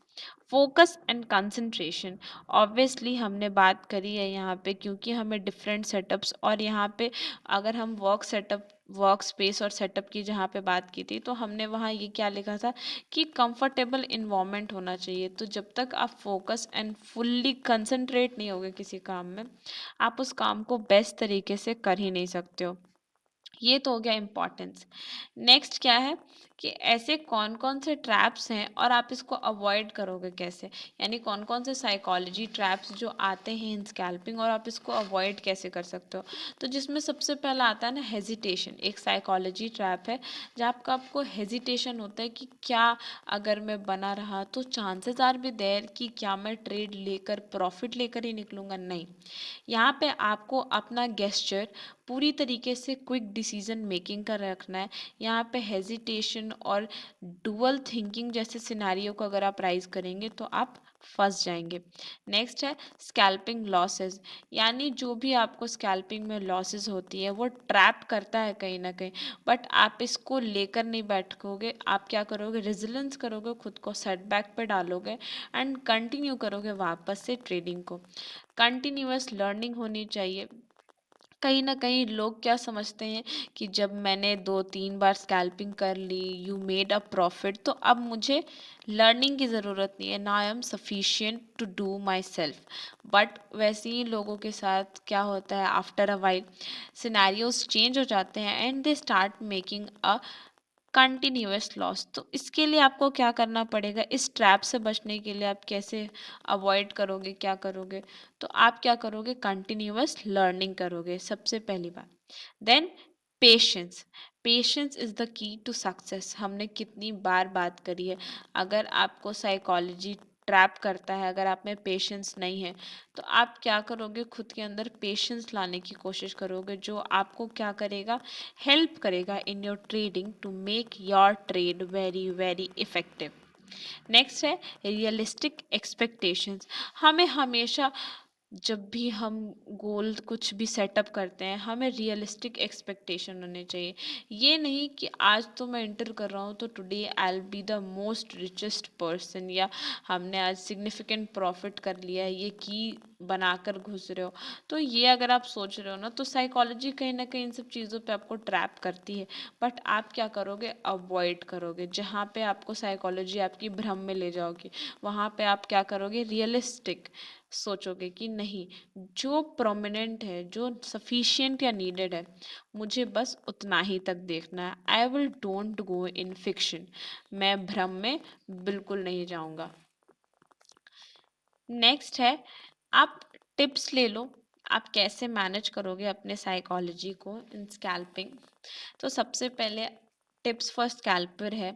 Focus and concentration, obviously हमने बात करी है यहाँ पे, क्योंकि हमें डिफरेंट सेटअप्स, और यहाँ पे अगर हम वर्क स्पेस और सेटअप की जहाँ पे बात की थी, तो हमने वहाँ ये क्या लिखा था कि कंफर्टेबल इन्वायरमेंट होना चाहिए। तो जब तक आप फोकस एंड फुल्ली कंसंट्रेट नहीं होगे किसी काम में, आप उस काम को बेस्ट तरीके से कर ही नहीं सकते हो। ये तो हो गया इम्पॉर्टेंस। नेक्स्ट क्या है कि ऐसे कौन कौन से ट्रैप्स हैं और आप इसको अवॉइड करोगे कैसे, यानी कौन कौन से साइकोलॉजी ट्रैप्स जो आते हैं इन स्कैल्पिंग, और आप इसको अवॉइड कैसे कर सकते हो। तो जिसमें सबसे पहला आता है ना हेजिटेशन, एक साइकोलॉजी ट्रैप है जहाँ आपका आपको हेजिटेशन होता है कि क्या अगर मैं बना रहा तो चांसेस आर भी देयर कि क्या मैं ट्रेड लेकर प्रॉफिट लेकर ही निकलूंगा। नहीं, यहाँ पे आपको अपना गेस्चर पूरी तरीके से क्विक डिसीजन मेकिंग का रखना है। यहाँ पे हेजिटेशन और डुअल थिंकिंग जैसे सिनेरियो को अगर आप राइज करेंगे, तो आप फंस जाएंगे। नेक्स्ट है स्कैल्पिंग लॉसेस, यानी जो भी आपको स्कैल्पिंग में लॉसेस होती है वो ट्रैप करता है कहीं ना कहीं, बट आप इसको लेकर नहीं बैठोगे। आप क्या करोगे, रेजिलेंस करोगे, खुद को सेटबैक पे डालोगे एंड कंटिन्यू करोगे वापस से ट्रेडिंग को। कंटिन्यूअस लर्निंग होनी चाहिए। कहीं ना कहीं लोग क्या समझते हैं कि जब मैंने 2-3 बार स्कैल्पिंग कर ली, यू मेड अ प्रॉफिट, तो अब मुझे लर्निंग की ज़रूरत नहीं है, ना I am sufficient to do myself. But वैसे ही लोगों के साथ क्या होता है, after a while scenarios change हो जाते हैं and they start making a continuous loss. तो इसके लिए आपको क्या करना पड़ेगा, इस ट्रैप से बचने के लिए आप कैसे अवॉइड करोगे, क्या करोगे, तो आप क्या करोगे, कंटिन्यूअस लर्निंग करोगे सबसे पहली बात। Then patience, patience is the key to success, हमने कितनी बार बात करी है। अगर आपको साइकोलॉजी ट्रैप करता है, अगर आप में पेशेंस नहीं है, तो आप क्या करोगे, खुद के अंदर पेशेंस लाने की कोशिश करोगे, जो आपको क्या करेगा, हेल्प करेगा in your trading to make your trade very very effective. Next है रियलिस्टिक एक्सपेक्टेशंस। हमें हमेशा जब भी हम गोल कुछ भी सेटअप करते हैं, हमें रियलिस्टिक एक्सपेक्टेशन होने चाहिए। ये नहीं कि आज तो मैं इंटर कर रहा हूँ तो today I will be the most richest person, या हमने आज सिग्निफिकेंट प्रॉफिट कर लिया है, ये की बनाकर घुस रहे हो। तो ये अगर आप सोच रहे हो ना, तो साइकोलॉजी कहीं ना कहीं इन सब चीज़ों पे आपको ट्रैप करती है। बट आप क्या करोगे, अवॉइड करोगे। जहाँ पे आपको साइकोलॉजी आपकी भ्रम में ले जाओगी, वहाँ पे आप क्या करोगे, रियलिस्टिक सोचोगे कि नहीं, जो प्रोमिनेंट है, जो सफिशिएंट या नीडेड है, मुझे बस उतना ही तक देखना है। I will don't go in fiction, मैं भ्रम में बिल्कुल नहीं जाऊंगा। नेक्स्ट है, आप टिप्स ले लो, आप कैसे मैनेज करोगे अपने साइकोलॉजी को इन स्कैल्पिंग। तो सबसे पहले टिप्स फॉर स्कैल्पर है,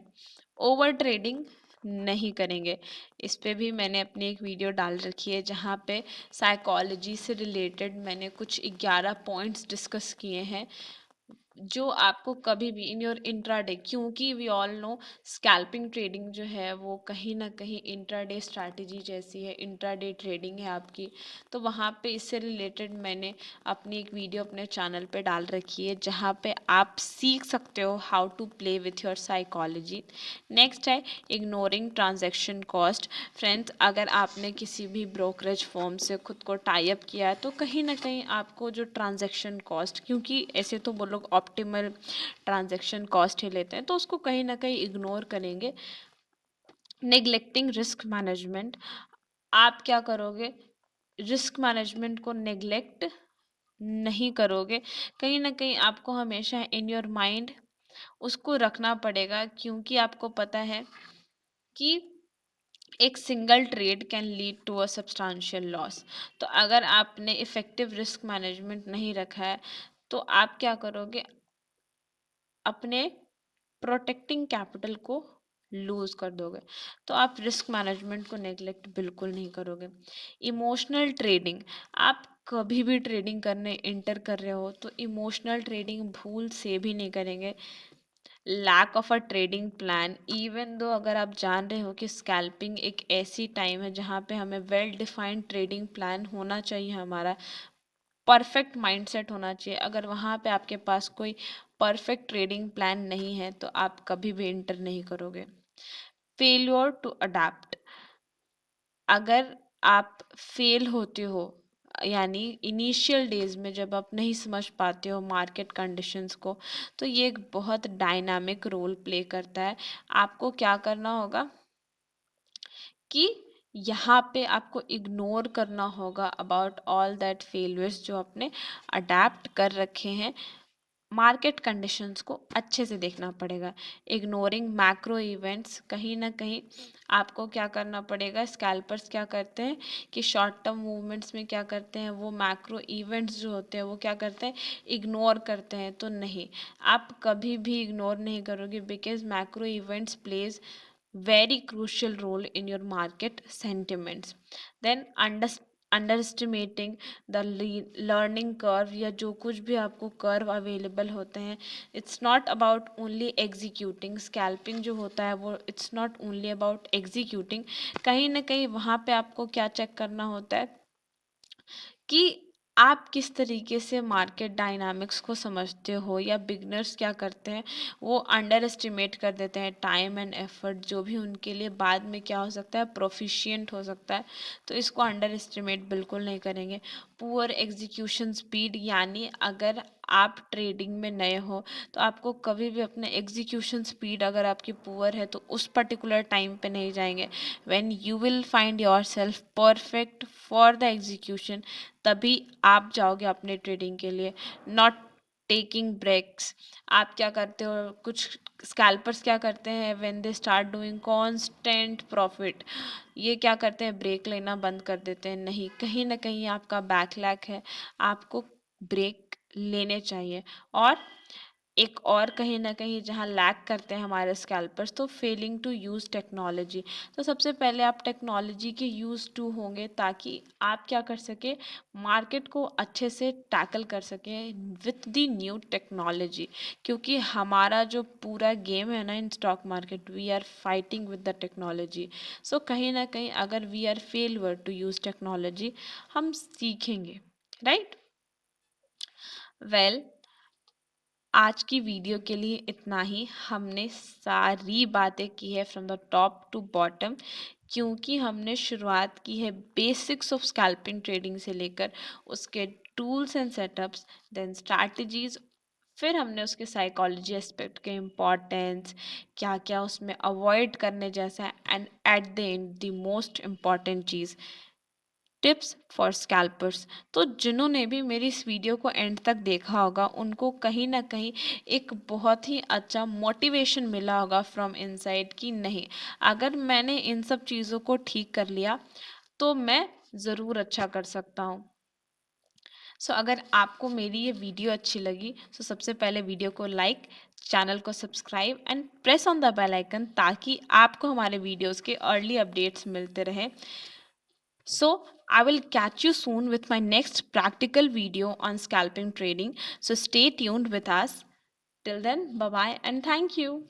ओवर ट्रेडिंग नहीं करेंगे। इस पे भी मैंने अपनी एक वीडियो डाल रखी है, जहाँ पे साइकोलॉजी से रिलेटेड मैंने कुछ 11 पॉइंट्स डिस्कस किए हैं, जो आपको कभी भी इन योर इंट्राडे, क्योंकि we all know scalping trading जो है वो कहीं ना कहीं इंट्राडे स्ट्रैटेजी जैसी है, इंट्राडे ट्रेडिंग है आपकी। तो वहाँ पे इससे रिलेटेड मैंने अपनी एक वीडियो अपने चैनल पे डाल रखी है, जहाँ पे आप सीख सकते हो how to play with your psychology. Next है इग्नोरिंग ट्रांजैक्शन कॉस्ट। फ्रेंड्स, अगर आपने किसी भी ब्रोकरेज फर्म से खुद को टाई अप किया है, तो कहीं ना कहीं आपको जो ट्रांजैक्शन कॉस्ट, क्योंकि ऐसे तो वो लोग ऑप्टिमल ट्रांजैक्शन कॉस्ट ही लेते हैं, तो उसको कहीं ना कहीं इग्नोर करेंगे। नेग्लेक्टिंग रिस्क मैनेजमेंट, आप क्या करोगे, रिस्क मैनेजमेंट को नेग्लेक्ट नहीं करोगे। कहीं ना कहीं आपको हमेशा इन योर माइंड उसको रखना पड़ेगा, क्योंकि आपको पता है कि एक single trade can lead to a substantial loss. तो अगर आपने इफ़ेक्टिव रिस्क मैनेजमेंट नहीं रखा है, तो आप क्या करोगे, अपने प्रोटेक्टिंग कैपिटल को लूज कर दोगे। तो आप रिस्क मैनेजमेंट को नेग्लेक्ट बिल्कुल नहीं करोगे। इमोशनल ट्रेडिंग, आप कभी भी ट्रेडिंग करने इंटर कर रहे हो तो इमोशनल ट्रेडिंग भूल से भी नहीं करेंगे। Lack of a trading plan, even though अगर आप जान रहे हो कि स्कैल्पिंग एक ऐसी टाइम है जहाँ पे हमें वेल डिफाइंड ट्रेडिंग प्लान होना चाहिए, हमारा परफेक्ट माइंडसेट होना चाहिए। अगर वहाँ पे आपके पास कोई परफेक्ट ट्रेडिंग प्लान नहीं है, तो आप कभी भी इंटर नहीं करोगे। फेल्योर टू अडेप्ट, अगर आप फेल होते हो, यानी इनिशियल डेज में जब आप नहीं समझ पाते हो मार्केट कंडीशंस को, तो ये एक बहुत डायनामिक रोल प्ले करता है। आपको क्या करना होगा कि यहाँ पे आपको इग्नोर करना होगा अबाउट ऑल दैट फेलियर्स जो आपने अडेप्ट कर रखे हैं। मार्केट कंडीशंस को अच्छे से देखना पड़ेगा। इग्नोरिंग मैक्रो इवेंट्स, कहीं ना कहीं आपको क्या करना पड़ेगा, स्कैल्पर्स क्या करते हैं कि शॉर्ट टर्म मूवमेंट्स में क्या करते हैं, वो मैक्रो इवेंट्स जो होते हैं वो क्या करते हैं, इग्नोर करते हैं। तो नहीं, आप कभी भी इग्नोर नहीं करोगे, because macro events plays very crucial role in your market sentiments. Then underestimating the learning curve, या जो कुछ भी आपको कर्व अवेलेबल होते हैं, it's not about only executing. Scalping जो होता है वो it's not only about executing. कहीं ना कहीं वहाँ पे आपको क्या चेक करना होता है कि आप किस तरीके से मार्केट डायनामिक्स को समझते हो। या बिगनर्स क्या करते हैं, वो अंडर एस्टिमेट कर देते हैं टाइम एंड एफर्ट, जो भी उनके लिए बाद में क्या हो सकता है, प्रोफिशिएंट हो सकता है। तो इसको अंडर एस्टिमेट बिल्कुल नहीं करेंगे। पुअर एग्जीक्यूशन स्पीड, यानी अगर आप ट्रेडिंग में नए हो, तो आपको कभी भी अपने एग्जीक्यूशन स्पीड अगर आपकी पुअर है, तो उस पर्टिकुलर टाइम पे नहीं जाएंगे। When you will find your self perfect for the execution, तभी आप जाओगे अपने ट्रेडिंग के लिए, नॉट टेकिंग ब्रेक्स। आप क्या करते हो, कुछ स्कैल्पर्स क्या करते हैं, when they start doing constant profit, ये क्या करते हैं, ब्रेक लेना बंद कर देते हैं। नहीं, कहीं ना कहीं आपका बैकलैग है, आपको ब्रेक लेने चाहिए। और एक और कहीं न कहीं जहाँ लैक करते हैं हमारे स्कैल्पर्स, तो फेलिंग टू यूज़ टेक्नोलॉजी। तो सबसे पहले आप टेक्नोलॉजी के यूज़ टू होंगे ताकि आप क्या कर सकें, मार्केट को अच्छे से टैकल कर सकें विथ द न्यू टेक्नोलॉजी। क्योंकि हमारा जो पूरा गेम है ना in stock market, we are fighting with the technology. So कहीं न कहीं अगर we are failure to use technology, हम सीखेंगे, राइट? वेल, आज की वीडियो के लिए इतना ही। हमने सारी बातें की है from the top to bottom, क्योंकि हमने शुरुआत की है बेसिक्स ऑफ स्कैल्पिंग ट्रेडिंग से लेकर उसके tools and setups, then strategies, फिर हमने उसके साइकोलॉजी एस्पेक्ट के इम्पॉर्टेंस, क्या क्या उसमें अवॉइड करने जैसा है, and at the end the most important cheese, tips for scalpers. तो जिन्होंने भी मेरी इस वीडियो को एंड तक देखा होगा उनको कहीं ना कहीं एक बहुत ही अच्छा मोटिवेशन मिला होगा फ्रॉम इनसाइड कि नहीं, अगर मैंने इन सब चीज़ों को ठीक कर लिया तो मैं ज़रूर अच्छा कर सकता हूँ। सो अगर आपको मेरी ये वीडियो अच्छी लगी, सो सबसे पहले वीडियो को लाइक, चैनल को subscribe and press on the bell icon, ताकि आपको हमारे वीडियोस के अर्ली अपडेट्स मिलते रहें। So, I will catch you soon with my next practical video on scalping trading. So, stay tuned with us. Till then, bye bye and thank you.